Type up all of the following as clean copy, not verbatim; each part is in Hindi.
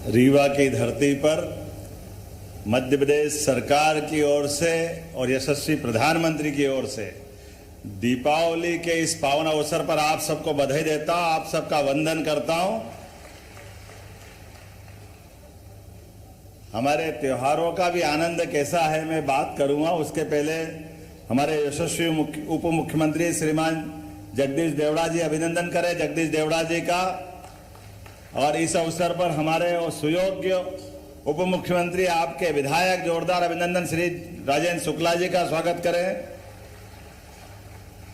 रीवा की धरती पर मध्य प्रदेश सरकार की ओर से और यशस्वी प्रधानमंत्री की ओर से दीपावली के इस पावन अवसर पर आप सबको बधाई देता हूं, आप सबका वंदन करता हूं। हमारे त्योहारों का भी आनंद कैसा है मैं बात करूंगा, उसके पहले हमारे यशस्वी उप मुख्यमंत्री श्रीमान जगदीश देवड़ा जी अभिनंदन करें जगदीश देवड़ा जी का। और इस अवसर पर हमारे सुयोग्य उप मुख्यमंत्री आपके विधायक जोरदार अभिनंदन श्री राजेंद्र शुक्ला जी का स्वागत करें।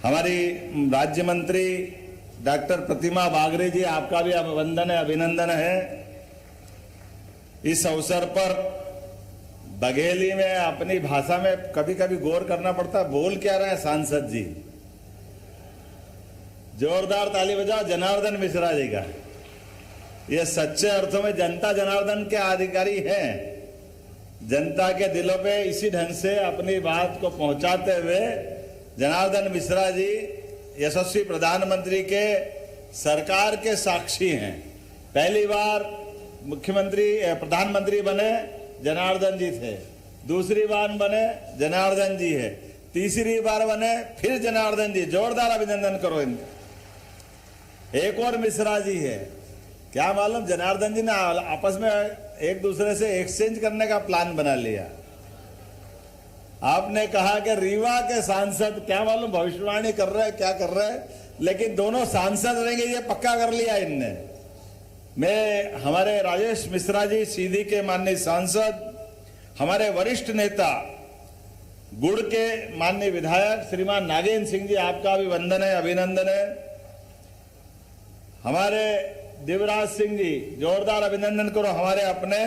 हमारी राज्य मंत्री डॉक्टर प्रतिमा बागरे जी आपका भी वंदन है अभिनंदन है। इस अवसर पर बघेली में अपनी भाषा में कभी कभी गौर करना पड़ता है, बोल क्या रहे हैं सांसद जी। जोरदार ताली बजाओ जनार्दन मिश्रा जी का। ये सच्चे अर्थों में जनता जनार्दन के अधिकारी हैं। जनता के दिलों पे इसी ढंग से अपनी बात को पहुंचाते हुए जनार्दन मिश्रा जी यशस्वी प्रधानमंत्री के सरकार के साक्षी हैं। पहली बार मुख्यमंत्री प्रधानमंत्री बने जनार्दन जी थे, दूसरी बार बने जनार्दन जी है, तीसरी बार बने फिर जनार्दन जी। जोरदार अभिनंदन करो इनका। एक और मिश्रा जी है, क्या मालूम जनार्दन जी ने आपस में एक दूसरे से एक्सचेंज करने का प्लान बना लिया। आपने कहा कि रीवा के सांसद क्या मालूम भविष्यवाणी कर रहे हैं क्या कर रहे हैं, लेकिन दोनों सांसद रहेंगे ये पक्का कर लिया इनने। मैं हमारे राजेश मिश्रा जी सीधी के माननीय सांसद, हमारे वरिष्ठ नेता गुड़ के माननीय विधायक श्रीमान नागेंद्र सिंह जी आपका भी वंदन है अभिनंदन है। हमारे दिवराज सिंह जी जोरदार अभिनंदन करो हमारे अपने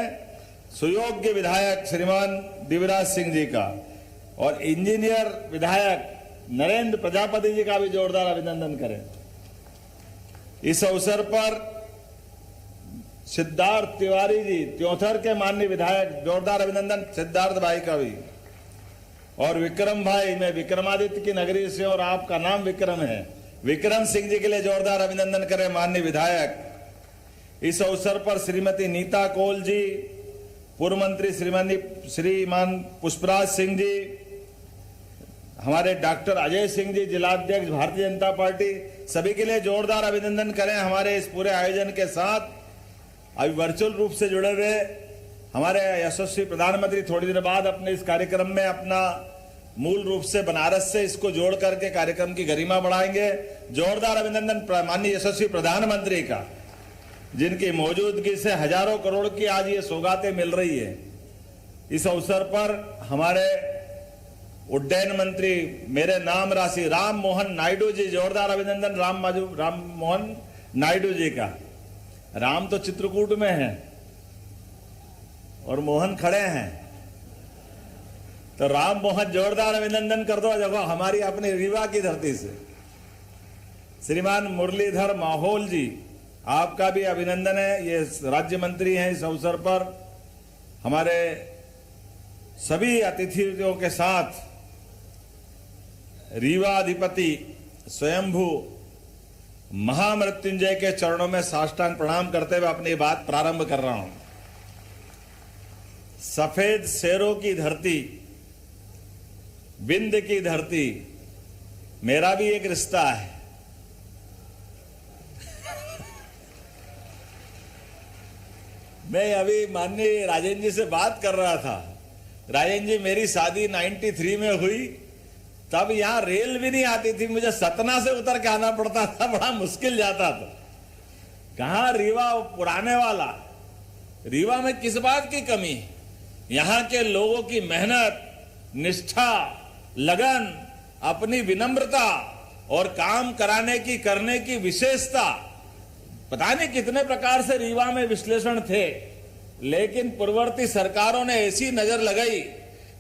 सुयोग्य विधायक श्रीमान दिवराज सिंह जी का। और इंजीनियर विधायक नरेंद्र प्रजापति जी का भी जोरदार अभिनंदन करें। इस अवसर पर सिद्धार्थ तिवारी जी त्योथर के माननीय विधायक जोरदार अभिनंदन सिद्धार्थ भाई का भी। और विक्रम भाई, मैं विक्रमादित्य की नगरी से और आपका नाम विक्रम है, विक्रम सिंह जी के लिए जोरदार अभिनंदन करें माननीय विधायक। इस अवसर पर श्रीमती नीता कोल जी, पूर्व मंत्री श्रीमान पुष्पराज सिंह जी, हमारे डॉक्टर अजय सिंह जी जिलाध्यक्ष भारतीय जनता पार्टी, सभी के लिए जोरदार अभिनंदन करें। हमारे इस पूरे आयोजन के साथ अभी वर्चुअल रूप से जुड़े हुए हमारे यशस्वी प्रधानमंत्री थोड़ी देर बाद अपने इस कार्यक्रम में अपना मूल रूप से बनारस से इसको जोड़ करके कार्यक्रम की गरिमा बढ़ाएंगे। जोरदार अभिनंदन माननीय यशस्वी प्रधानमंत्री का, जिनकी मौजूदगी से हजारों करोड़ की आज ये सौगातें मिल रही है। इस अवसर पर हमारे उड्डयन मंत्री मेरे नाम राशि राम मोहन नायडू जी, जोरदार अभिनंदन राम मोहन नायडू जी का। राम तो चित्रकूट में है और मोहन खड़े हैं, तो राम मोहन जोरदार अभिनंदन कर दो जगह हमारी अपनी रीवा की धरती से। श्रीमान मुरलीधर माहौल जी आपका भी अभिनंदन है, ये राज्य मंत्री हैं। इस अवसर पर हमारे सभी अतिथियों के साथ रीवा अधिपति स्वयंभू महामृत्युंजय के चरणों में साष्टांग प्रणाम करते हुए अपनी बात प्रारंभ कर रहा हूं। सफेद शेरों की धरती, बिंद की धरती, मेरा भी एक रिश्ता है। मैं अभी माननीय राजेंद्र जी से बात कर रहा था। राजेंद्र जी, मेरी शादी 93 में हुई, तब यहां रेल भी नहीं आती थी, मुझे सतना से उतर के आना पड़ता था, बड़ा मुश्किल जाता था। कहां रीवा पुराने वाला, रीवा में किस बात की कमी? यहां के लोगों की मेहनत, निष्ठा, लगन, अपनी विनम्रता और काम करने की विशेषता, पता नहीं कितने प्रकार से रीवा में विश्लेषण थे, लेकिन पूर्ववर्ती सरकारों ने ऐसी नजर लगाई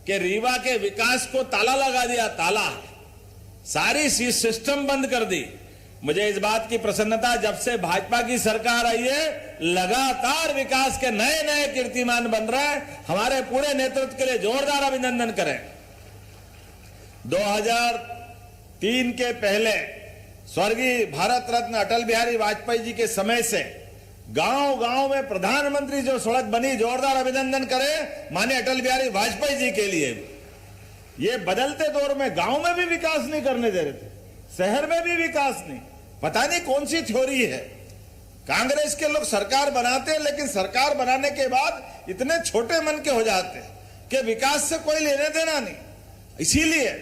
कि रीवा के विकास को ताला लगा दिया, ताला, सारी सिस्टम बंद कर दी। मुझे इस बात की प्रसन्नता, जब से भाजपा की सरकार आई है लगातार विकास के नए नए कीर्तिमान बन रहे हैं। हमारे पूरे नेतृत्व के लिए जोरदार अभिनंदन करें। 2003 के पहले स्वर्गीय भारत रत्न अटल बिहारी वाजपेयी जी के समय से गांव गांव में प्रधानमंत्री जो सड़क बनी, जोरदार अभिनंदन करें माननीय अटल बिहारी वाजपेयी जी के लिए। ये बदलते दौर में गांव में भी विकास नहीं करने दे रहे थे, शहर में भी विकास नहीं। पता नहीं कौन सी थ्योरी है। कांग्रेस के लोग सरकार बनाते हैं, लेकिन सरकार बनाने के बाद इतने छोटे मन के हो जाते हैं कि विकास से कोई लेने देना नहीं। इसीलिए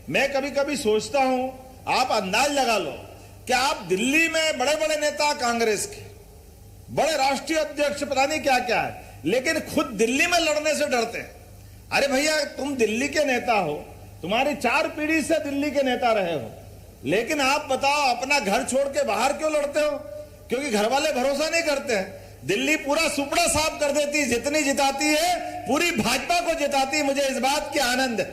मैं कभी कभी सोचता हूं, आप अंदाज लगा लो कि आप दिल्ली में बड़े बड़े नेता कांग्रेस के, बड़े राष्ट्रीय अध्यक्ष, पता नहीं क्या क्या है, लेकिन खुद दिल्ली में लड़ने से डरते हैं। अरे भैया, तुम दिल्ली के नेता हो, तुम्हारी 4 पीढ़ी से दिल्ली के नेता रहे हो, लेकिन आप बताओ अपना घर छोड़ के बाहर क्यों लड़ते हो? क्योंकि घर वाले भरोसा नहीं करते हैं। दिल्ली पूरा सुपड़ा साफ कर देती, जितनी जिताती है पूरी भाजपा को जिताती। मुझे इस बात की आनंद है।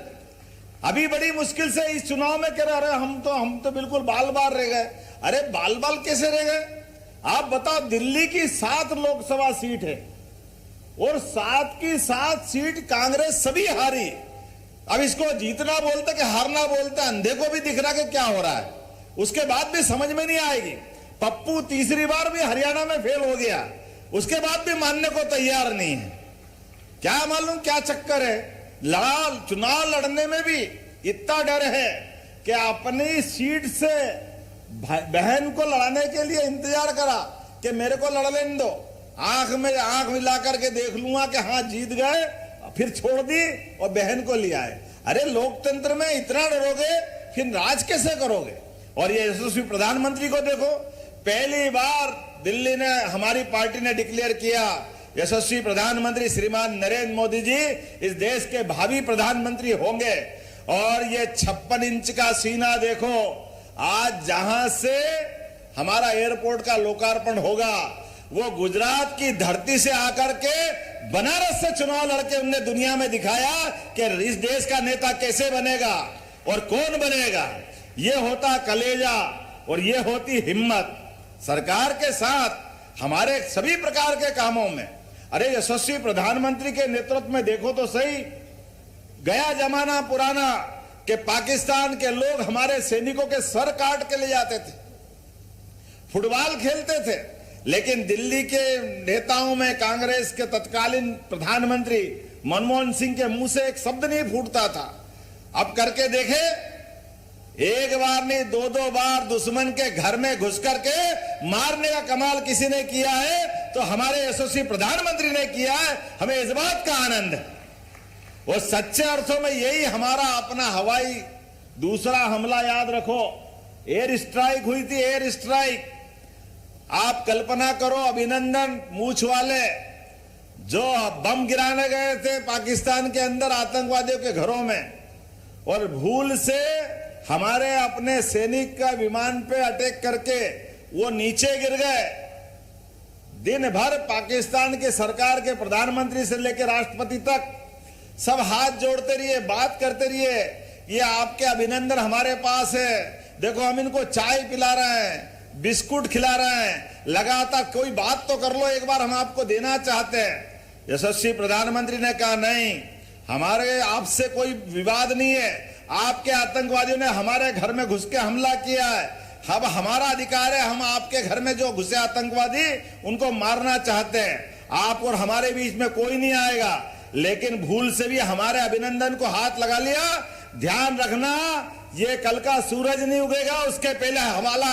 अभी बड़ी मुश्किल से इस चुनाव में कह रहे हम तो बिल्कुल बाल बाल रह गए। अरे बाल बाल कैसे रह गए? आप बताओ, दिल्ली की 7 लोकसभा सीट है और 7 की 7 सीट कांग्रेस सभी हारी। अब इसको जीतना बोलते कि हारना बोलते, अंधे को भी दिख रहा कि क्या हो रहा है। उसके बाद भी समझ में नहीं आएगी। पप्पू तीसरी बार भी हरियाणा में फेल हो गया, उसके बाद भी मानने को तैयार नहीं है। क्या मालूम क्या चक्कर है? चुनाव लड़ने में भी इतना डर है कि अपनी सीट से बहन को लड़ाने के लिए इंतजार करा कि मेरे को लड़ लेने दो, आंख में आंख मिला करके देख लूंगा कि हाँ जीत गए, फिर छोड़ दी और बहन को लिया है। अरे लोकतंत्र में इतना डरोगे फिर राज कैसे करोगे? और ये यशस्वी प्रधानमंत्री को देखो, पहली बार दिल्ली ने, हमारी पार्टी ने डिक्लेयर किया यशस्वी प्रधानमंत्री श्रीमान नरेंद्र मोदी जी इस देश के भावी प्रधानमंत्री होंगे। और ये 56 इंच का सीना देखो, आज जहां से हमारा एयरपोर्ट का लोकार्पण होगा, वो गुजरात की धरती से आकर के बनारस से चुनाव लड़के उनने दुनिया में दिखाया कि इस देश का नेता कैसे बनेगा और कौन बनेगा। ये होता कलेजा और ये होती हिम्मत। सरकार के साथ हमारे सभी प्रकार के कामों में, अरे यशस्वी प्रधानमंत्री के नेतृत्व में देखो तो सही, गया जमाना पुराना कि पाकिस्तान के लोग हमारे सैनिकों के सर काट के ले जाते थे, फुटबॉल खेलते थे, लेकिन दिल्ली के नेताओं में कांग्रेस के तत्कालीन प्रधानमंत्री मनमोहन सिंह के मुंह से एक शब्द नहीं फूटता था। अब करके देखे, एक बार नहीं 2-2 बार दुश्मन के घर में घुस करके मारने का कमाल किसी ने किया है तो हमारे यशस्वी प्रधानमंत्री ने किया है। हमें इस बात का आनंद है। और सच्चे अर्थों में यही हमारा अपना हवाई दूसरा हमला, याद रखो, एयर स्ट्राइक हुई थी, एयर स्ट्राइक। आप कल्पना करो, अभिनंदन मूछ वाले जो बम गिराने गए थे पाकिस्तान के अंदर आतंकवादियों के घरों में, और भूल से हमारे अपने सैनिक का विमान पे अटैक करके वो नीचे गिर गए। दिन भर पाकिस्तान के सरकार के प्रधानमंत्री से लेकर राष्ट्रपति तक सब हाथ जोड़ते रहिए, बात करते रहिए, ये आपके अभिनंदन हमारे पास है, देखो हम इनको चाय पिला रहे हैं, बिस्कुट खिला रहे हैं, लगातार कोई बात तो कर लो, एक बार हम आपको देना चाहते हैं। यशस्वी प्रधानमंत्री ने कहा नहीं, हमारे आपसे कोई विवाद नहीं है, आपके आतंकवादियों ने हमारे घर में घुस के हमला किया है, अब हमारा अधिकार है, हम आपके घर में जो घुसे आतंकवादी उनको मारना चाहते हैं, आप और हमारे बीच में कोई नहीं आएगा। लेकिन भूल से भी हमारे अभिनंदन को हाथ लगा लिया। ध्यान रखना, ये कल का सूरज नहीं उगेगा, उसके पहले हवाला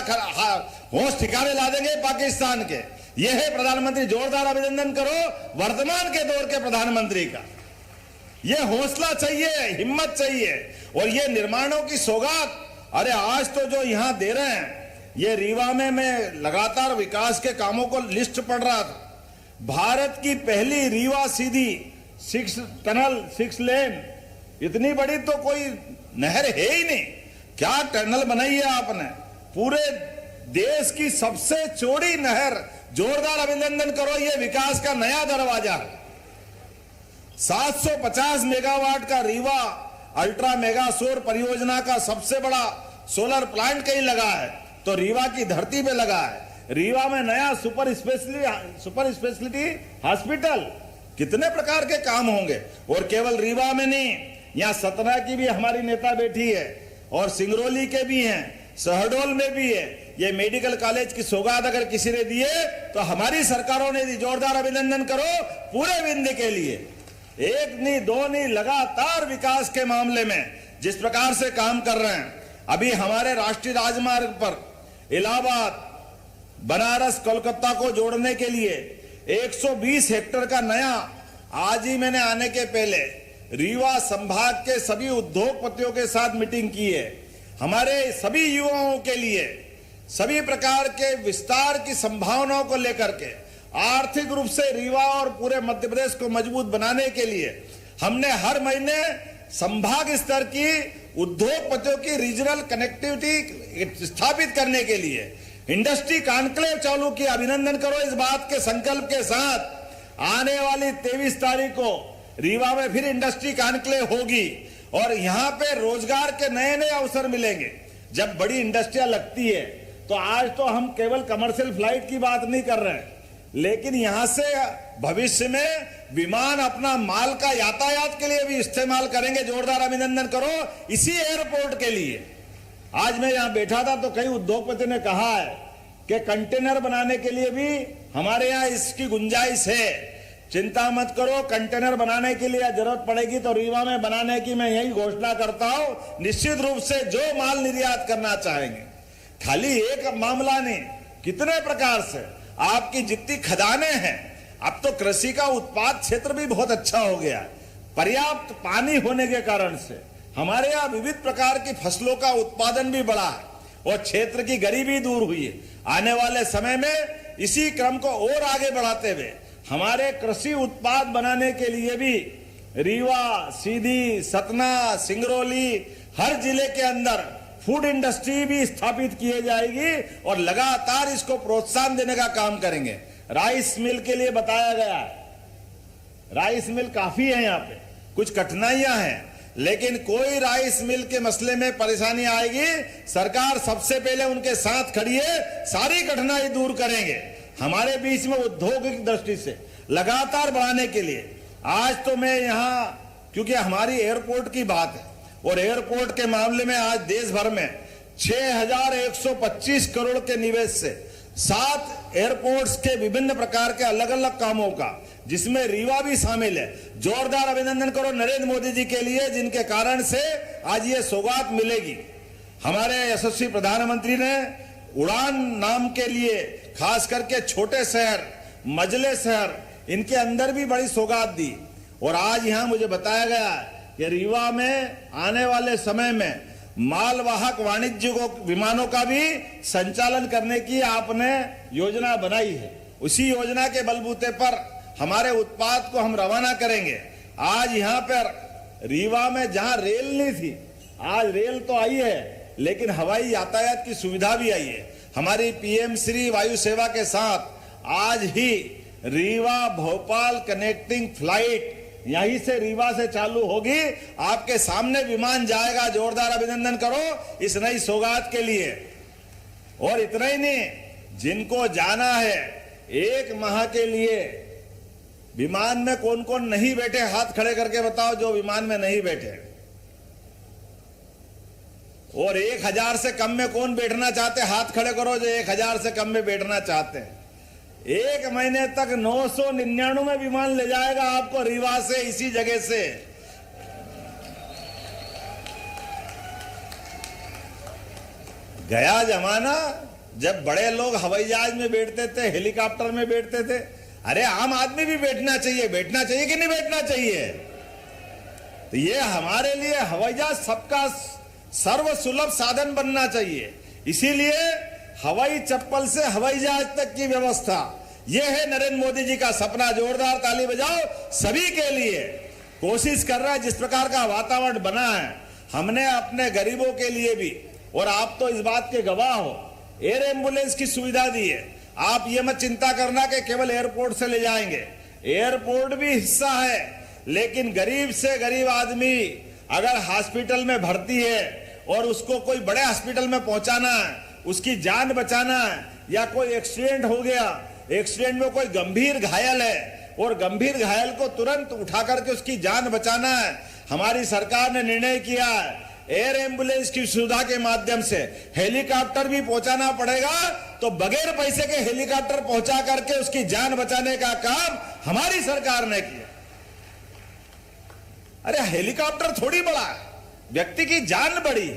होश ठिकाने ला देंगे पाकिस्तान के। ये है प्रधानमंत्री, जोरदार अभिनंदन करो वर्तमान के दौर के प्रधानमंत्री का। ये हौसला चाहिए, हिम्मत चाहिए, और ये निर्माणों की सौगात। अरे आज तो जो यहां दे रहे हैं, ये रीवा में मैं लगातार विकास के कामों को लिस्ट पढ़ रहा था। भारत की पहली रीवा सीधी 6 टनल 6 लेन, इतनी बड़ी तो कोई नहर है ही नहीं। क्या टनल बनाई है आपने, पूरे देश की सबसे चौड़ी नहर। जोरदार अभिनंदन करो, ये विकास का नया दरवाजा है। 750 मेगावाट का रीवा अल्ट्रा मेगा सौर परियोजना का सबसे बड़ा सोलर प्लांट कहीं लगा है तो रीवा की धरती पे लगा है। रीवा में नया सुपर स्पेशलिटी हॉस्पिटल, कितने प्रकार के काम होंगे। और केवल रीवा में नहीं, यहाँ सतना की भी हमारी नेता बैठी है और सिंगरौली के भी हैं। शहडोल में भी है। ये मेडिकल कॉलेज की सौगात अगर किसी ने दी है तो हमारी सरकारों ने दी। जोरदार अभिनंदन करो पूरे विंध्य के लिए। एक नहीं दो नहीं, लगातार विकास के मामले में जिस प्रकार से काम कर रहे हैं। अभी हमारे राष्ट्रीय राजमार्ग पर इलाहाबाद, बनारस, कोलकाता को जोड़ने के लिए 120 हेक्टेयर का नया, आज ही मैंने आने के पहले रीवा संभाग के सभी उद्योगपतियों के साथ मीटिंग की है। हमारे सभी युवाओं के लिए सभी प्रकार के विस्तार की संभावनाओं को लेकर के आर्थिक रूप से रीवा और पूरे मध्य प्रदेश को मजबूत बनाने के लिए हमने हर महीने संभाग स्तर की उद्योगपतियों की रीजनल कनेक्टिविटी स्थापित करने के लिए इंडस्ट्री कॉन्क्लेव चालू किया। अभिनंदन करो इस बात के संकल्प के साथ। आने वाली 23 तारीख को रीवा में फिर इंडस्ट्री कॉन्क्लेव होगी और यहां पे रोजगार के नए नए अवसर मिलेंगे। जब बड़ी इंडस्ट्रियां लगती है तो आज तो हम केवल कमर्शियल फ्लाइट की बात नहीं कर रहे हैं, लेकिन यहां से भविष्य में विमान अपना माल का यातायात के लिए भी इस्तेमाल करेंगे। जोरदार अभिनंदन करो इसी एयरपोर्ट के लिए। आज मैं यहां बैठा था तो कई उद्योगपति ने कहा है कि कंटेनर बनाने के लिए भी हमारे यहां इसकी गुंजाइश है। चिंता मत करो, कंटेनर बनाने के लिए जरूरत पड़ेगी तो रीवा में बनाने की मैं यही घोषणा करता हूं। निश्चित रूप से जो माल निर्यात करना चाहेंगे, खाली एक मामला नहीं, कितने प्रकार से आपकी जितनी खदानें हैं। अब तो कृषि का उत्पाद क्षेत्र भी बहुत अच्छा हो गया। पर्याप्त पानी होने के कारण से हमारे यहाँ विविध प्रकार की फसलों का उत्पादन भी बढ़ा है और क्षेत्र की गरीबी दूर हुई है। आने वाले समय में इसी क्रम को और आगे बढ़ाते हुए हमारे कृषि उत्पाद बनाने के लिए भी रीवा, सीधी, सतना, सिंगरौली हर जिले के अंदर फूड इंडस्ट्री भी स्थापित की जाएगी और लगातार इसको प्रोत्साहन देने का काम करेंगे। राइस मिल के लिए बताया गया है, राइस मिल काफी है, यहाँ पे कुछ कठिनाइयां हैं, लेकिन कोई राइस मिल के मसले में परेशानी आएगी, सरकार सबसे पहले उनके साथ खड़ी है, सारी कठिनाई दूर करेंगे। हमारे बीच में औद्योगिक दृष्टि से लगातार बढ़ाने के लिए आज तो मैं यहाँ, क्योंकि हमारी एयरपोर्ट की बात है और एयरपोर्ट के मामले में आज देश भर में 6125 करोड़ के निवेश से 7 एयरपोर्ट्स के विभिन्न प्रकार के अलग अलग कामों का, जिसमें रीवा भी शामिल है। जोरदार अभिनंदन करो नरेंद्र मोदी जी के लिए, जिनके कारण से आज ये सौगात मिलेगी। हमारे यशस्वी प्रधानमंत्री ने उड़ान नाम के लिए खास करके छोटे शहर, मझले शहर, इनके अंदर भी बड़ी सौगात दी और आज यहां मुझे बताया गया कि रीवा में आने वाले समय में मालवाहक वाणिज्य विमानों का भी संचालन करने की आपने योजना बनाई है। उसी योजना के बलबूते पर हमारे उत्पाद को हम रवाना करेंगे। आज यहाँ पर रीवा में जहाँ रेल नहीं थी, आज रेल तो आई है, लेकिन हवाई यातायात की सुविधा भी आई है। हमारी पीएम श्री वायु सेवा के साथ आज ही रीवा भोपाल कनेक्टिंग फ्लाइट यहीं से रीवा से चालू होगी। आपके सामने विमान जाएगा। जोरदार अभिनंदन करो इस नई सौगात के लिए। और इतना ही नहीं, जिनको जाना है 1 माह के लिए, विमान में कौन कौन नहीं बैठे, हाथ खड़े करके बताओ जो विमान में नहीं बैठे। और 1000 से कम में कौन बैठना चाहते, हाथ खड़े करो जो 1000 से कम में बैठना चाहते हैं। 1 महीने तक 999 विमान ले जाएगा आपको रीवा से, इसी जगह से। गया जमाना जब बड़े लोग हवाई जहाज में बैठते थे, हेलीकॉप्टर में बैठते थे। अरे आम आदमी भी बैठना चाहिए, बैठना चाहिए कि नहीं बैठना चाहिए? तो ये हमारे लिए हवाई जहाज सबका सर्व सुलभ साधन बनना चाहिए। इसीलिए हवाई चप्पल से हवाई जहाज तक की व्यवस्था, यह है नरेंद्र मोदी जी का सपना। जोरदार ताली बजाओ सभी के लिए। कोशिश कर रहा है, जिस प्रकार का वातावरण बना है, हमने अपने गरीबों के लिए भी, और आप तो इस बात के गवाह हो, एयर एम्बुलेंस की सुविधा दी है। आप ये मत चिंता करना कि केवल एयरपोर्ट से ले जाएंगे, एयरपोर्ट भी हिस्सा है, लेकिन गरीब से गरीब आदमी अगर हॉस्पिटल में भर्ती है और उसको कोई बड़े हॉस्पिटल में पहुंचाना है, उसकी जान बचाना है, या कोई एक्सीडेंट हो गया, एक्सीडेंट में कोई गंभीर घायल है और गंभीर घायल को तुरंत उठा करके उसकी जान बचाना है, हमारी सरकार ने निर्णय किया है एयर एम्बुलेंस की सुविधा के माध्यम से हेलीकॉप्टर भी पहुंचाना पड़ेगा, तो बगैर पैसे के हेलीकॉप्टर पहुंचा करके उसकी जान बचाने का काम हमारी सरकार ने किया। अरे हेलीकॉप्टर थोड़ी बड़ा, व्यक्ति की जान बड़ी।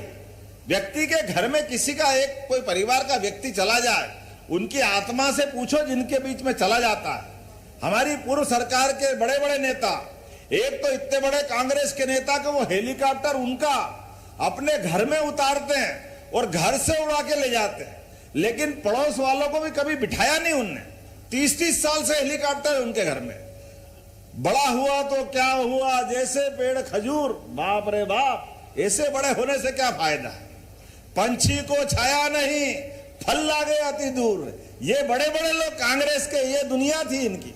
व्यक्ति के घर में किसी का एक कोई परिवार का व्यक्ति चला जाए, उनकी आत्मा से पूछो जिनके बीच में चला जाता है। हमारी पूर्व सरकार के बड़े बड़े नेता, एक तो इतने बड़े कांग्रेस के नेता को वो हेलीकॉप्टर उनका अपने घर में उतारते हैं और घर से उड़ा के ले जाते हैं, लेकिन पड़ोस वालों को भी कभी बिठाया नहीं उनने। 30-30 साल से हेलीकॉप्टर उनके घर में। बड़ा हुआ तो क्या हुआ, जैसे पेड़ खजूर, बाप रे बाप, ऐसे बड़े होने से क्या फायदा। पंछी को छाया नहीं, फल लागे अति दूर। ये बड़े बड़े लोग कांग्रेस के, ये दुनिया थी इनकी।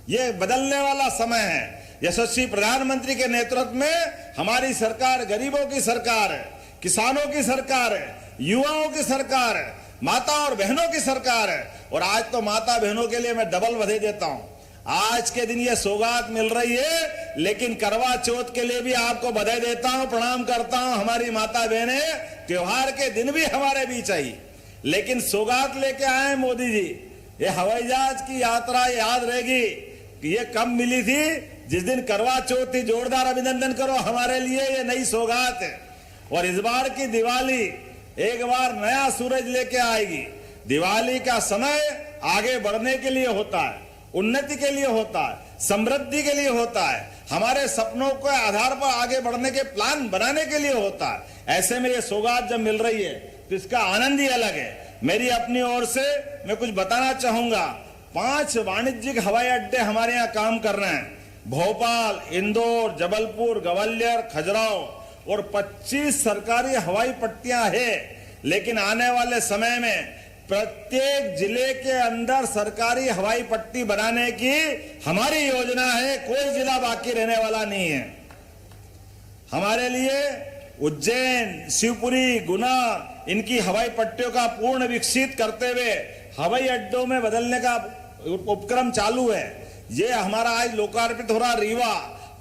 ये बदलने वाला समय है। यशस्वी प्रधानमंत्री के नेतृत्व में हमारी सरकार गरीबों की सरकार है, किसानों की सरकार है, युवाओं की सरकार है, माता और बहनों की सरकार है। और आज तो माता बहनों के लिए मैं डबल बधाई देता हूं। आज के दिन ये सौगात मिल रही है, लेकिन करवा चौथ के लिए भी आपको बधाई देता हूं, प्रणाम करता हूं। हमारी माता बहनें त्योहार के दिन भी हमारे बीच आई, लेकिन सौगात लेके आए मोदी जी। ये हवाई जहाज की यात्रा याद रहेगी कि ये कब मिली थी, जिस दिन करवा चौथ थी। जोरदार अभिनंदन करो हमारे लिए, ये नई सौगात है। और इस बार की दिवाली एक बार नया सूरज लेके आएगी। दिवाली का समय आगे बढ़ने के लिए होता है, उन्नति के लिए होता है, समृद्धि के लिए होता है, हमारे सपनों के आधार पर आगे बढ़ने के प्लान बनाने के लिए होता है। ऐसे में ये सौगात जब मिल रही है तो इसका आनंद ही अलग है। मेरी अपनी ओर से मैं कुछ बताना चाहूंगा। 5 वाणिज्यिक हवाई अड्डे हमारे यहाँ काम कर रहे हैं। भोपाल, इंदौर, जबलपुर, ग्वालियर, खजुराहो और 25 सरकारी हवाई पट्टियां हैं। लेकिन आने वाले समय में प्रत्येक जिले के अंदर सरकारी हवाई पट्टी बनाने की हमारी योजना है। कोई जिला बाकी रहने वाला नहीं है। हमारे लिए उज्जैन, शिवपुरी, गुना, इनकी हवाई पट्टियों का पूर्ण विकसित करते हुए हवाई अड्डों में बदलने का उपक्रम चालू है। ये हमारा आज लोकार्पित हो रहा रीवा,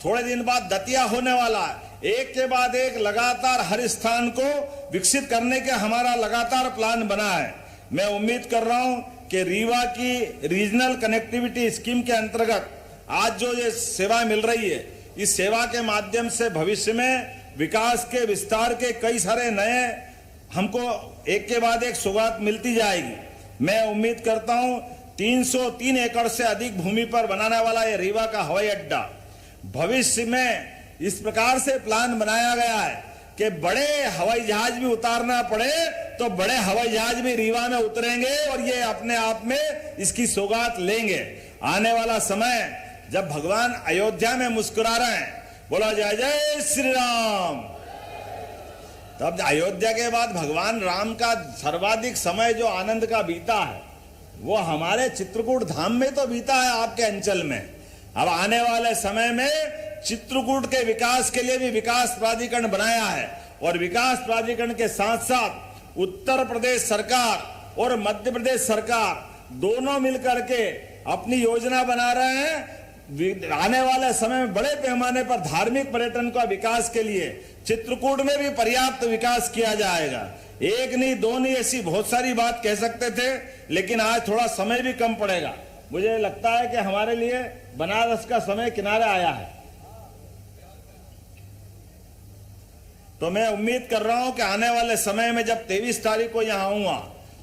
थोड़े दिन बाद दतिया होने वाला है। एक के बाद एक लगातार हर स्थान को विकसित करने का हमारा लगातार प्लान बना है। मैं उम्मीद कर रहा हूं कि रीवा की रीजनल कनेक्टिविटी स्कीम के अंतर्गत आज जो ये सेवा मिल रही है, इस सेवा के माध्यम से भविष्य में विकास के विस्तार के कई सारे नए हमको एक के बाद एक सौगात मिलती जाएगी। मैं उम्मीद करता हूं 303 एकड़ से अधिक भूमि पर बनाने वाला ये रीवा का हवाई अड्डा भविष्य में इस प्रकार से प्लान बनाया गया है कि बड़े हवाई जहाज भी उतारना पड़े तो बड़े हवाई जहाज भी रीवा में उतरेंगे और ये अपने आप में इसकी सौगात लेंगे। आने वाला समय जब भगवान अयोध्या में मुस्कुरा रहे हैं, बोला जय जय श्री राम, तब अयोध्या के बाद भगवान राम का सर्वाधिक समय जो आनंद का बीता है वो हमारे चित्रकूट धाम में तो बीता है, आपके अंचल में। अब आने वाले समय में चित्रकूट के विकास के लिए भी विकास प्राधिकरण बनाया है और विकास प्राधिकरण के साथ साथ उत्तर प्रदेश सरकार और मध्य प्रदेश सरकार दोनों मिलकर के अपनी योजना बना रहे हैं। आने वाले समय में बड़े पैमाने पर धार्मिक पर्यटन का विकास के लिए चित्रकूट में भी पर्याप्त विकास किया जाएगा। एक नहीं दो नहीं, ऐसी बहुत सारी बात कह सकते थे, लेकिन आज थोड़ा समय भी कम पड़ेगा। मुझे लगता है कि हमारे लिए बनारस का समय किनारे आया है, तो मैं उम्मीद कर रहा हूं कि आने वाले समय में जब 23 तारीख को यहां आऊंगा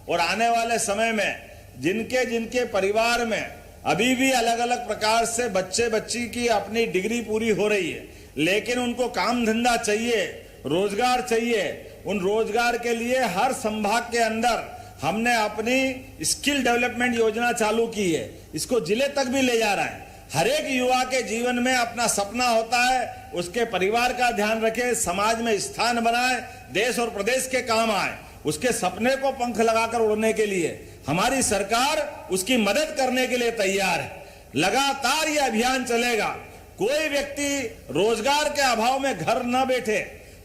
और आने वाले समय में जिनके जिनके परिवार में अभी भी अलग अलग प्रकार से बच्चे बच्ची की अपनी डिग्री पूरी हो रही है, लेकिन उनको काम धंधा चाहिए, रोजगार चाहिए, उन रोजगार के लिए हर संभाग के अंदर हमने अपनी स्किल डेवलपमेंट योजना चालू की है। इसको जिले तक भी ले जा रहा है। हर एक युवा के जीवन में अपना सपना होता है, उसके परिवार का ध्यान रखे, समाज में स्थान बनाए, देश और प्रदेश के काम आए। उसके सपने को पंख लगाकर उड़ने के लिए हमारी सरकार उसकी मदद करने के लिए तैयार है। लगातार ये अभियान चलेगा। कोई व्यक्ति रोजगार के अभाव में घर न बैठे।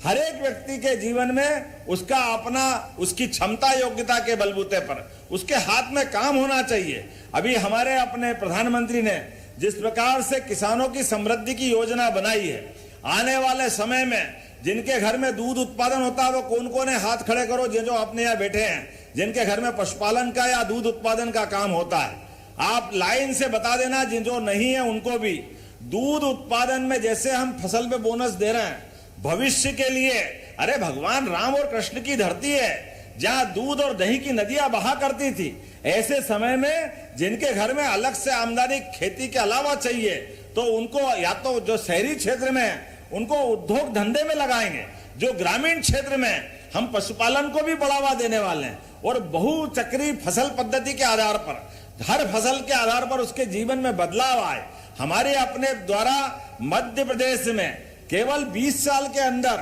हर एक व्यक्ति के जीवन में उसका अपना उसकी क्षमता योग्यता के बलबूते पर उसके हाथ में काम होना चाहिए। अभी हमारे अपने प्रधानमंत्री ने जिस प्रकार से किसानों की समृद्धि की योजना बनाई है, आने वाले समय में जिनके घर में दूध उत्पादन होता है वो कौन कौन है, हाथ खड़े करो जो अपने यहाँ बैठे हैं, जिनके घर में पशुपालन का या दूध उत्पादन का काम होता है। आप लाइन से बता देना, जो नहीं है उनको भी। दूध उत्पादन में जैसे हम फसल पे बोनस दे रहे हैं भविष्य के लिए, अरे भगवान राम और कृष्ण की धरती है जहां दूध और दही की नदियां बहा करती थी, ऐसे समय में जिनके घर में अलग से आमदनी खेती के अलावा चाहिए तो उनको या तो जो शहरी क्षेत्र में उनको उद्योग धंधे में लगाएंगे, जो ग्रामीण क्षेत्र में हम पशुपालन को भी बढ़ावा देने वाले हैं और बहुचक्री फसल पद्धति के आधार पर, हर फसल के आधार पर उसके जीवन में बदलाव आए। हमारे अपने द्वारा मध्य प्रदेश में केवल 20 साल के अंदर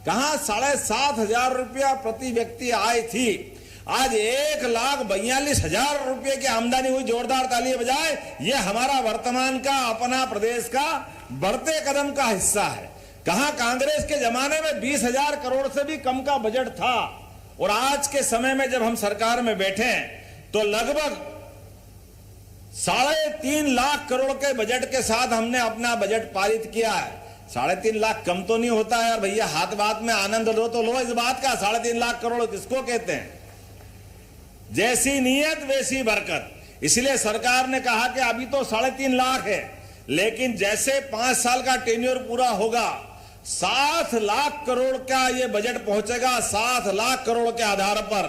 कहां 7,500 रुपया प्रति व्यक्ति आय थी, आज 1,42,000 रुपये की आमदनी हुई। जोरदार ताली बजाए। ये हमारा वर्तमान का अपना प्रदेश का बढ़ते कदम का हिस्सा है। कहां कांग्रेस के जमाने में 20,000 करोड़ से भी कम का बजट था और आज के समय में जब हम सरकार में बैठे हैं तो लगभग 3.5 लाख करोड़ के बजट के साथ हमने अपना बजट पारित किया है। 3.5 लाख कम तो नहीं होता है यार भैया, हाथ बात में आनंद लो तो लो इस बात का। 3.5 लाख करोड़ किसको कहते हैं? जैसी नीयत वैसी बरकत। इसलिए सरकार ने कहा कि अभी तो 3.5 लाख है, लेकिन जैसे 5 साल का टेन्योर पूरा होगा 7 लाख करोड़ का ये बजट पहुंचेगा। 7 लाख करोड़ के आधार पर,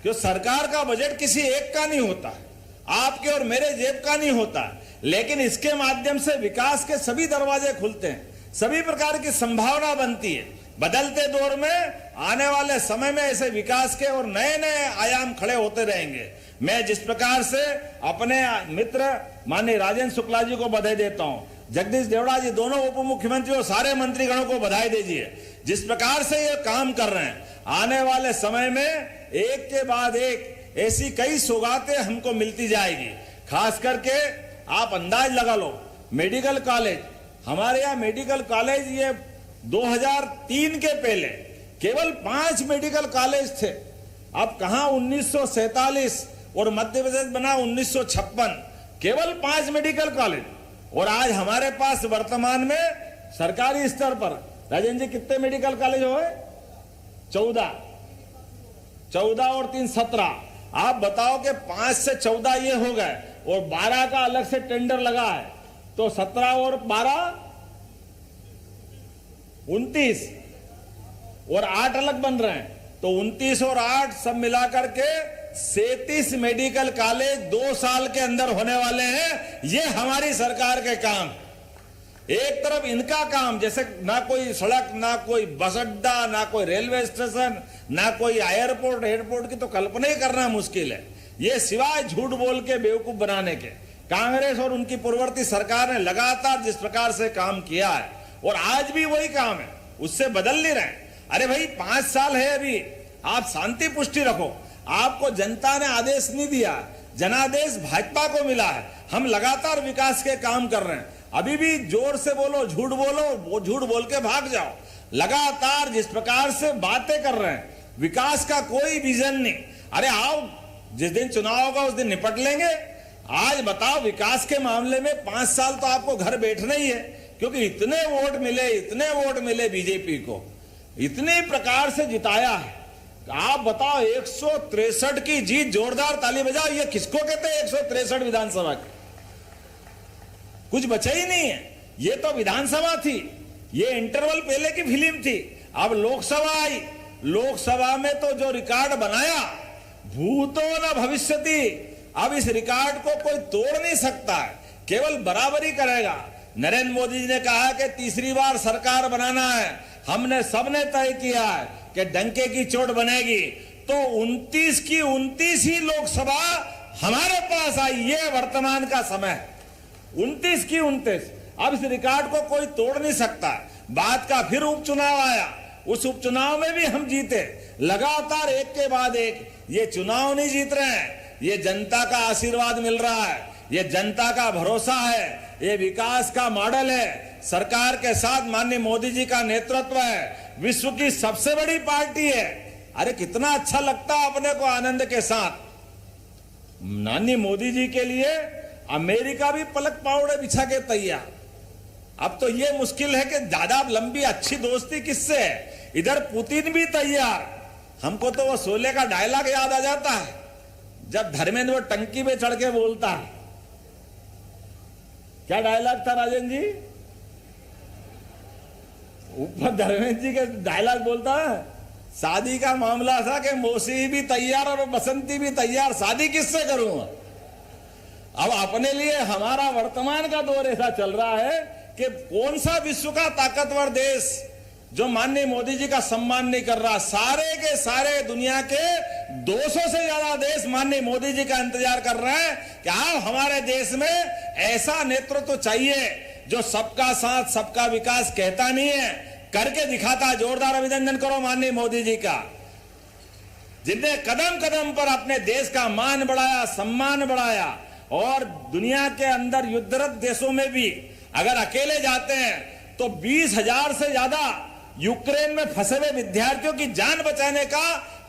क्यों सरकार का बजट किसी एक का नहीं होता, आपके और मेरे जेब का नहीं होता, लेकिन इसके माध्यम से विकास के सभी दरवाजे खुलते हैं, सभी प्रकार की संभावना बनती है। बदलते दौर में आने वाले समय में ऐसे विकास के और नए नए आयाम खड़े होते रहेंगे। मैं जिस प्रकार से अपने मित्र माननीय राजेंद्र शुक्ला जी को बधाई देता हूं, जगदीश देवड़ा जी दोनों उप मुख्यमंत्री और सारे मंत्रीगणों को बधाई दीजिए जिस प्रकार से ये काम कर रहे हैं। आने वाले समय में एक के बाद एक ऐसी कई सौगातें हमको मिलती जाएगी। खास करके आप अंदाज लगा लो, मेडिकल कॉलेज, हमारे यहाँ मेडिकल कॉलेज ये 2003 के पहले केवल 5 मेडिकल कॉलेज थे। अब कहां 1947 और मध्य प्रदेश बना 1956, केवल 5 मेडिकल कॉलेज। और आज हमारे पास वर्तमान में सरकारी स्तर पर राजेंद्र जी कितने मेडिकल कॉलेज हो गए? 14 और 3 17। आप बताओ कि 5 से 14 ये हो गए और 12 का अलग से टेंडर लगा है, तो 17 और 12 29 और 8 अलग बन रहे हैं, तो 29 और 8 सब मिलाकर के 37 मेडिकल कॉलेज 2 साल के अंदर होने वाले हैं। ये हमारी सरकार के काम। एक तरफ इनका काम, जैसे ना कोई सड़क, ना कोई बस अड्डा, ना कोई रेलवे स्टेशन, ना कोई एयरपोर्ट की तो कल्पना ही करना मुश्किल है। ये सिवाय झूठ बोल के बेवकूफ बनाने के कांग्रेस और उनकी पूर्ववर्ती सरकार ने लगातार जिस प्रकार से काम किया है और आज भी वही काम है, उससे बदल नहीं रहे। अरे भाई 5 साल है अभी, आप शांति पुष्टि रखो। आपको जनता ने आदेश नहीं दिया, जनादेश भाजपा को मिला है। हम लगातार विकास के काम कर रहे हैं। अभी भी जोर से बोलो, झूठ बोलो, वो झूठ बोल के भाग जाओ। लगातार जिस प्रकार से बातें कर रहे हैं, विकास का कोई विजन नहीं। अरे आओ, जिस दिन चुनाव होगा उस दिन निपट लेंगे। आज बताओ, विकास के मामले में 5 साल तो आपको घर बैठना ही है, क्योंकि इतने वोट मिले बीजेपी को, इतने प्रकार से जिताया है। आप बताओ 163 की जीत, जोरदार ताली बजाओ। ये किसको कहते हैं 163 विधानसभा की? कुछ बचा ही नहीं है। ये तो विधानसभा थी, ये इंटरवल पहले की फिल्म थी। अब लोकसभा आई, लोकसभा में तो जो रिकॉर्ड बनाया, भूतो न भविष्यति, अब इस रिकॉर्ड को कोई तोड़ नहीं सकता है, केवल बराबरी करेगा। नरेंद्र मोदी जी ने कहा कि तीसरी बार सरकार बनाना है, हमने सबने तय किया है कि डंके की चोट बनेगी, तो 29 की 29 ही लोकसभा हमारे पास आई। ये वर्तमान का समय है, 29 की 29। अब इस रिकॉर्ड को कोई तोड़ नहीं सकता। बाद का फिर उपचुनाव आया, उस उपचुनाव में भी हम जीते। लगातार एक के बाद एक, ये चुनाव नहीं जीत रहे हैं, ये जनता का आशीर्वाद मिल रहा है, ये जनता का भरोसा है, ये विकास का मॉडल है। सरकार के साथ माननीय मोदी जी का नेतृत्व है, विश्व की सबसे बड़ी पार्टी है। अरे कितना अच्छा लगता है अपने को आनंद के साथ। माननीय मोदी जी के लिए अमेरिका भी पलक पावड़े बिछा के तैयार। अब तो ये मुश्किल है कि ज्यादा लंबी अच्छी दोस्ती किससे है। इधर पुतिन भी तैयार। हमको तो वो शोले का डायलॉग याद आ जाता है, जब धर्मेंद्र वो टंकी पे चढ़ के बोलता है। क्या डायलॉग था राजन जी? ऊपर धर्मेंद्र जी के डायलॉग बोलता है, शादी का मामला था कि मौसी भी तैयार और बसंती भी तैयार, शादी किससे करूंगा। अब अपने लिए हमारा वर्तमान का दौर ऐसा चल रहा है कि कौन सा विश्व का ताकतवर देश जो माननीय मोदी जी का सम्मान नहीं कर रहा। सारे के सारे दुनिया के 200 से ज्यादा देश माननीय मोदी जी का इंतजार कर रहे हैं कि आप हमारे देश में ऐसा नेतृत्व चाहिए जो सबका साथ सबका विकास कहता नहीं है, करके दिखाता। जोरदार अभिनंदन करो माननीय मोदी जी का, जिनने कदम कदम पर अपने देश का मान बढ़ाया, सम्मान बढ़ाया। और दुनिया के अंदर युद्धरत देशों में भी अगर अकेले जाते हैं तो 20,000 से ज्यादा यूक्रेन में फंसे हुए विद्यार्थियों की जान बचाने का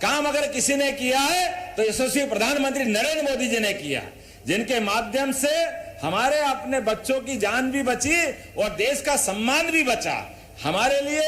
काम अगर किसी ने किया है तो यशस्वी प्रधानमंत्री नरेंद्र मोदी जी ने किया, जिनके माध्यम से हमारे अपने बच्चों की जान भी बची और देश का सम्मान भी बचा। हमारे लिए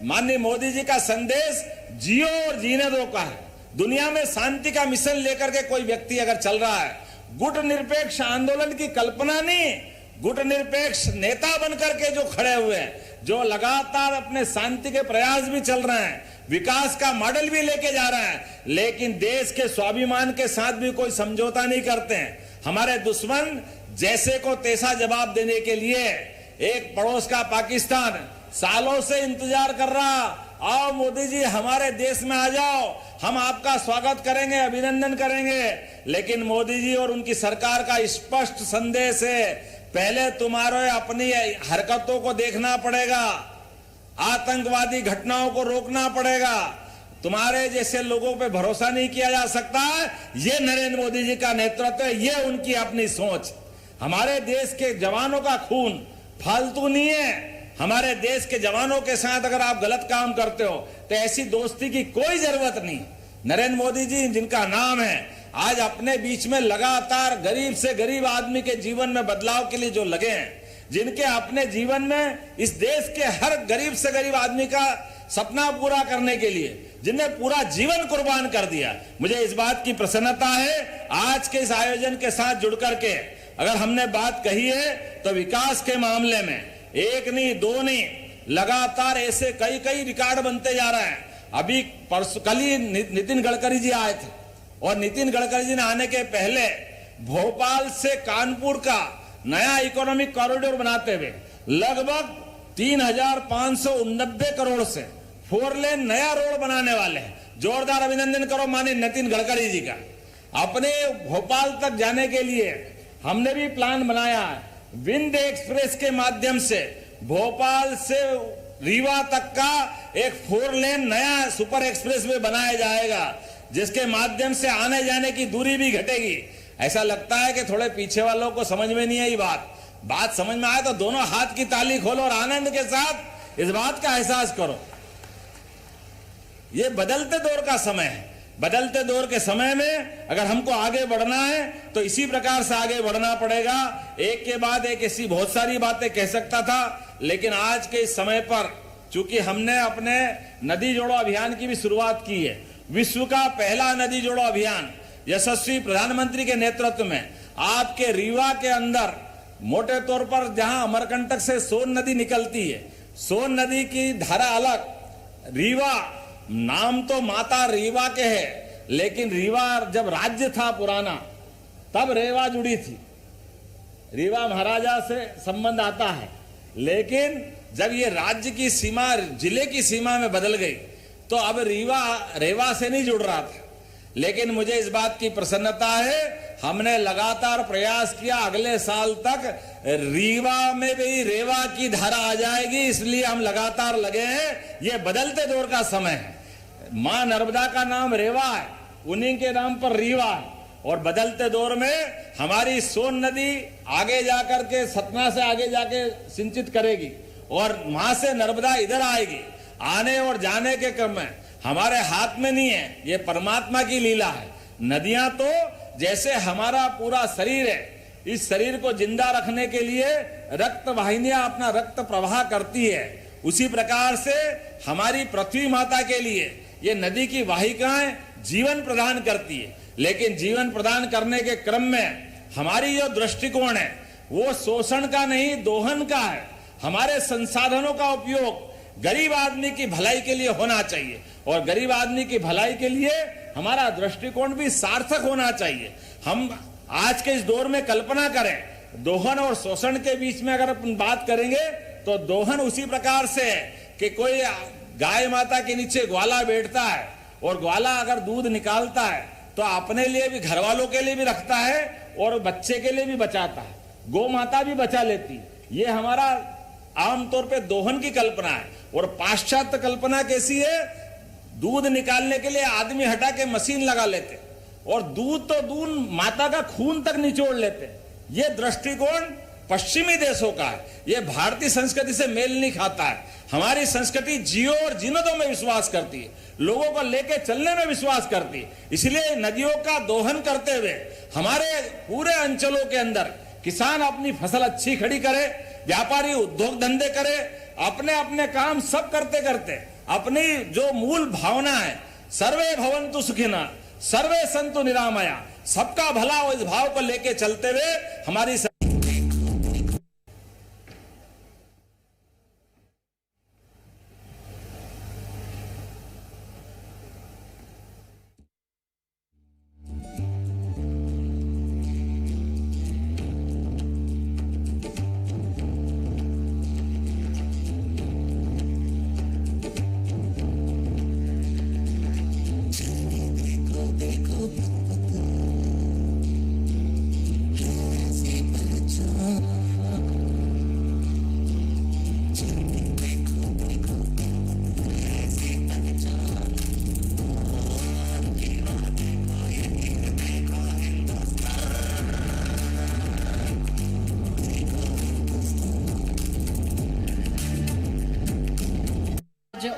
माननीय मोदी जी का संदेश जियो और जीने दो का है। दुनिया में शांति का मिशन लेकर के कोई व्यक्ति अगर चल रहा है, गुट निरपेक्ष आंदोलन की कल्पना नहीं, गुट निरपेक्ष नेता बनकर के जो खड़े हुए हैं, जो लगातार अपने शांति के प्रयास भी चल रहे हैं, विकास का मॉडल भी लेके जा रहे हैं, लेकिन देश के स्वाभिमान के साथ भी कोई समझौता नहीं करते हैं। हमारे दुश्मन जैसे को तैसा जवाब देने के लिए एक पड़ोस का पाकिस्तान सालों से इंतजार कर रहा, आओ मोदी जी हमारे देश में आ जाओ, हम आपका स्वागत करेंगे, अभिनंदन करेंगे। लेकिन मोदी जी और उनकी सरकार का स्पष्ट संदेश है, पहले तुम्हारे अपनी हरकतों को देखना पड़ेगा, आतंकवादी घटनाओं को रोकना पड़ेगा, तुम्हारे जैसे लोगों पे भरोसा नहीं किया जा सकता। ये नरेंद्र मोदी जी का नेतृत्व है, ये उनकी अपनी सोच। हमारे देश के जवानों का खून फालतू नहीं है। हमारे देश के जवानों के साथ अगर आप गलत काम करते हो तो ऐसी दोस्ती की कोई जरूरत नहीं। नरेंद्र मोदी जी जिनका नाम है, आज अपने बीच में लगातार गरीब से गरीब आदमी के जीवन में बदलाव के लिए जो लगे हैं, जिनके अपने जीवन में इस देश के हर गरीब से गरीब आदमी का सपना पूरा करने के लिए जिन्हें पूरा जीवन कुर्बान कर दिया, मुझे इस बात की प्रसन्नता है आज के इस आयोजन के साथ जुड़ करके। अगर हमने बात कही है तो विकास के मामले में एक नहीं दो नहीं, लगातार ऐसे कई कई रिकॉर्ड बनते जा रहे हैं। अभी कल ही नितिन गडकरी जी आए थे और नितिन गडकरी जी ने आने के पहले भोपाल से कानपुर का नया इकोनॉमिक कॉरिडोर बनाते हुए लगभग 3,590 करोड़ से 4 लेन नया रोड बनाने वाले हैं। जोरदार अभिनंदन करो माननीय नितिन गडकरी जी का। अपने भोपाल तक जाने के लिए हमने भी प्लान बनाया है। विंड एक्सप्रेस के माध्यम से भोपाल से रीवा तक का एक 4 लेन नया सुपर एक्सप्रेस वे बनाया जाएगा, जिसके माध्यम से आने जाने की दूरी भी घटेगी। ऐसा लगता है कि थोड़े पीछे वालों को समझ में नहीं आई बात समझ में आए तो दोनों हाथ की ताली खोलो और आनंद के साथ इस बात का एहसास करो। ये बदलते दौर का समय है। बदलते दौर के समय में अगर हमको आगे बढ़ना है तो इसी प्रकार से आगे बढ़ना पड़ेगा। एक के बाद एक ऐसी बहुत सारी बातें कह सकता था, लेकिन आज के इस समय पर चूंकि हमने अपने नदी जोड़ो अभियान की भी शुरुआत की है, विश्व का पहला नदी जोड़ो अभियान यशस्वी प्रधानमंत्री के नेतृत्व में आपके रीवा के अंदर मोटे तौर पर जहां अमरकंटक से सोन नदी निकलती है, सोन नदी की धारा अलग, रीवा नाम तो माता रीवा के है, लेकिन रीवा जब राज्य था पुराना तब रेवा जुड़ी थी, रीवा महाराजा से संबंध आता है। लेकिन जब ये राज्य की सीमा जिले की सीमा में बदल गई तो अब रीवा रेवा से नहीं जुड़ रहा था। लेकिन मुझे इस बात की प्रसन्नता है, हमने लगातार प्रयास किया, अगले साल तक रीवा में भी रेवा की धारा आ जाएगी, इसलिए हम लगातार लगे हैं। ये बदलते दौर का समय है। मां नर्मदा का नाम रेवा है, उन्हीं के नाम पर रीवा है। और बदलते दौर में हमारी सोन नदी आगे जाकर के सतना से आगे जाके सिंचित करेगी और वहां से नर्मदा इधर आएगी। आने और जाने के क्रम में हमारे हाथ में नहीं है, ये परमात्मा की लीला है। नदियां तो जैसे हमारा पूरा शरीर है, इस शरीर को जिंदा रखने के लिए रक्त वाहिनियां अपना रक्त प्रवाह करती है, उसी प्रकार से हमारी पृथ्वी माता के लिए ये नदी की वाहिकाएं जीवन प्रदान करती है। लेकिन जीवन प्रदान करने के क्रम में हमारी जो दृष्टिकोण है वो शोषण का नहीं, दोहन का है। हमारे संसाधनों का उपयोग गरीब आदमी की भलाई के लिए होना चाहिए, और गरीब आदमी की भलाई के लिए हमारा दृष्टिकोण भी सार्थक होना चाहिए। हम आज के इस दौर में कल्पना करें, दोहन और शोषण के बीच में अगर अपन बात करेंगे तो दोहन उसी प्रकार से है कि कोई गाय माता के नीचे ग्वाला बैठता है और ग्वाला अगर दूध निकालता है तो अपने लिए भी, घर वालों के लिए भी रखता है और बच्चे के लिए भी बचाता है, गौ माता भी बचा लेती है। ये हमारा आमतौर पे दोहन की कल्पना है। और पाश्चात्य कल्पना कैसी है, दूध निकालने के लिए आदमी हटा के मशीन लगा लेते और दूध तो दूध माता का खून तक निचोड़ लेते। ये दृष्टिकोण पश्चिमी देशों का है, ये भारतीय संस्कृति से मेल नहीं खाता है। हमारी संस्कृति जियो और जीनों में विश्वास करती है, लोगों को लेके चलने में विश्वास करती है। इसलिए नदियों का दोहन करते हुए हमारे पूरे अंचलों के अंदर किसान अपनी फसल अच्छी खड़ी करे, व्यापारी उद्योग धंधे करे, अपने अपने काम सब करते करते अपनी जो मूल भावना है, सर्वे भवन्तु सुखिनः सर्वे सन्तु निरामया, सबका भला हो, इस भाव को लेके चलते हुए हमारी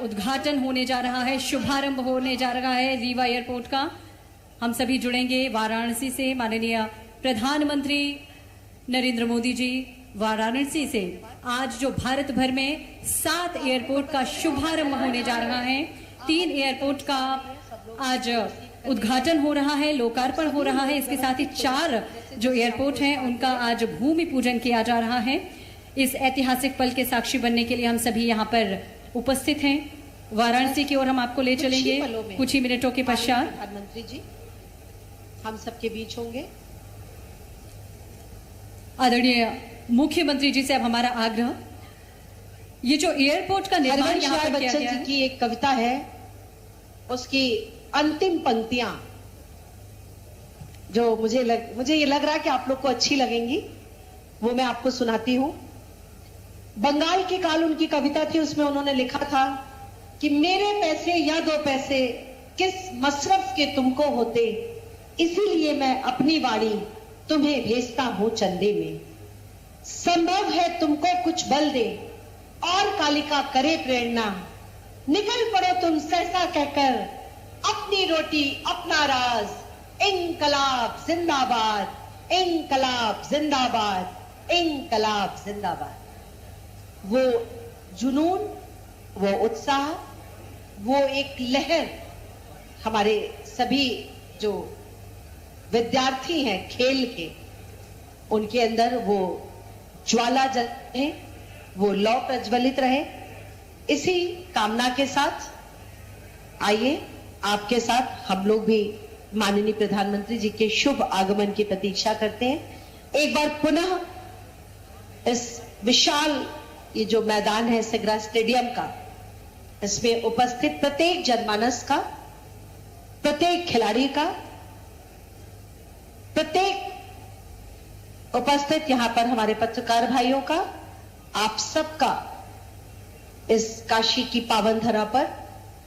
उद्घाटन होने जा रहा है, शुभारंभ होने जा रहा है रीवा एयरपोर्ट का। हम सभी जुड़ेंगे वाराणसी से। माननीय प्रधानमंत्री नरेंद्र मोदी जी वाराणसी से आज जो भारत भर में 7 एयरपोर्ट का शुभारंभ होने जा रहा है, 3 एयरपोर्ट का आज उद्घाटन हो रहा है, लोकार्पण हो रहा है। इसके साथ ही 4 जो एयरपोर्ट हैं उनका आज भूमि पूजन किया जा रहा है। इस ऐतिहासिक पल के साक्षी बनने के लिए हम सभी यहाँ पर उपस्थित हैं। वाराणसी की ओर हम आपको ले चलेंगे कुछ ही मिनटों के पश्चात। प्रधानमंत्री जी हम सबके बीच होंगे। आदरणीय मुख्यमंत्री जी से अब हमारा आग्रह, ये जो एयरपोर्ट का निर्माण यहाँ पर किया गया है, की एक कविता है, उसकी अंतिम पंक्तियां जो मुझे ये लग रहा है कि आप लोग को अच्छी लगेंगी, वो मैं आपको सुनाती हूं। बंगाल की काल उनकी कविता थी, उसमें उन्होंने लिखा था कि मेरे पैसे या 2 पैसे किस मसरफ के तुमको होते, इसीलिए मैं अपनी वाणी तुम्हें भेजता हूं चंदे में। संभव है तुमको कुछ बल दे और कालिका करे प्रेरणा, निकल पड़ो तुम सहसा कहकर अपनी रोटी अपना राज। इंकलाब जिंदाबाद, इंकलाब जिंदाबाद, इंकलाब जिंदाबाद। वो जुनून, वो उत्साह, वो एक लहर हमारे सभी जो विद्यार्थी हैं खेल के, उनके अंदर वो ज्वाला जले, वो लौ प्रज्वलित रहे। इसी कामना के साथ आइए आपके साथ हम लोग भी माननीय प्रधानमंत्री जी के शुभ आगमन की प्रतीक्षा करते हैं। एक बार पुनः इस विशाल ये जो मैदान है सेगरा स्टेडियम का, इसमें उपस्थित प्रत्येक जनमानस का, प्रत्येक खिलाड़ी का, प्रत्येक उपस्थित यहां पर हमारे पत्रकार भाइयों का, आप सबका इस काशी की पावन धरा पर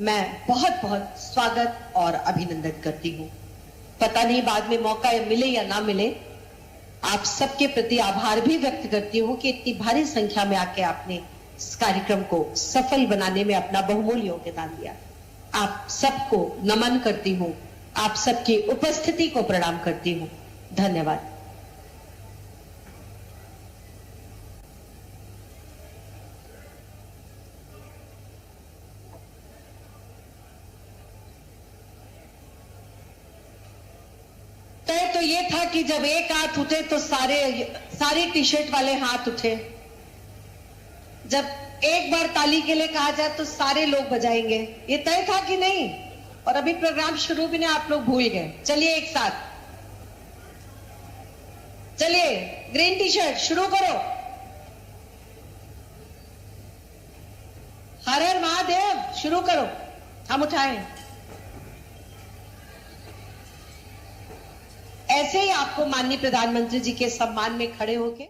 मैं बहुत बहुत स्वागत और अभिनंदन करती हूं। पता नहीं बाद में मौका मिले या ना मिले, आप सबके प्रति आभार भी व्यक्त करती हूं कि इतनी भारी संख्या में आके आपने इस कार्यक्रम को सफल बनाने में अपना बहुमूल्य योगदान दिया। आप सबको नमन करती हूं, आप सबकी उपस्थिति को प्रणाम करती हूं। धन्यवाद। तय तो ये था कि जब एक हाथ उठे तो सारे टी शर्ट वाले हाथ उठे, जब एक बार ताली के लिए कहा जाए तो सारे लोग बजाएंगे। ये तय था कि नहीं? और अभी प्रोग्राम शुरू भी नहीं, आप लोग भूल गए। चलिए एक साथ, चलिए ग्रीन टी शर्ट शुरू करो। हर हर महादेव शुरू करो, हम उठाएं। ऐसे ही आपको माननीय प्रधानमंत्री जी के सम्मान में खड़े होके